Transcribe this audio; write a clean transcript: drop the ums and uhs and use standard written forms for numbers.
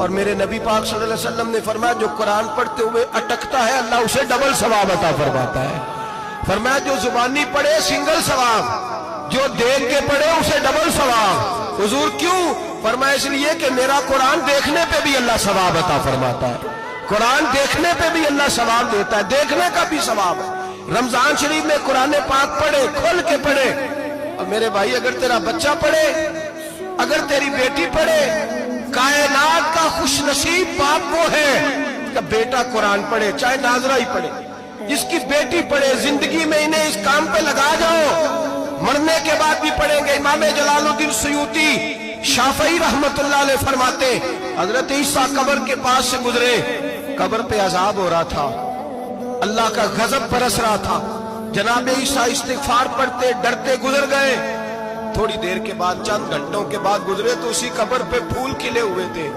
اور میرے نبی پاک صلی اللہ علیہ وسلم نے فرمایا جو قرآن پڑھتے ہوئے اٹکتا ہے اللہ اسے ڈبل ثواب عطا فرماتا ہے۔ فرمایا جو زبانی پڑھے سنگل ثواب، جو دیکھ کے پڑھے اسے ڈبل ثواب۔ حضور کیوں؟ فرمایا اس لیے کہ میرا قرآن دیکھنے پہ بھی اللہ ثواب عطا فرماتا ہے، قرآن دیکھنے پہ بھی اللہ ثواب دیتا ہے، دیکھنے کا بھی ثواب ہے۔ رمضان شریف میں قرآن پاک پڑھے، کھول کے پڑھے۔ اور میرے بھائی اگر تیرا بچہ پڑھے، اگر تیری بیٹی پڑھے، کائنات کا خوش نصیب باپ وہ ہے کہ بیٹا قرآن پڑھے، چاہے ناظرہ ہی پڑھے، جس کی بیٹی پڑھے۔ زندگی میں انہیں اس کام پہ لگا جاؤ، مرنے کے بعد بھی پڑھیں گے۔ امام جلال الدین سیوطی شافعی رحمت اللہ علیہ فرماتے حضرت عیسیٰ قبر کے پاس سے گزرے، قبر پہ عذاب ہو رہا تھا، اللہ کا غضب برس رہا تھا، جناب عیسیٰ استغفار پڑھتے ڈرتے گزر گئے۔ تھوڑی دیر کے بعد، چند گھنٹوں کے بعد گزرے تو اسی قبر پہ پھول کھلے ہوئے تھے۔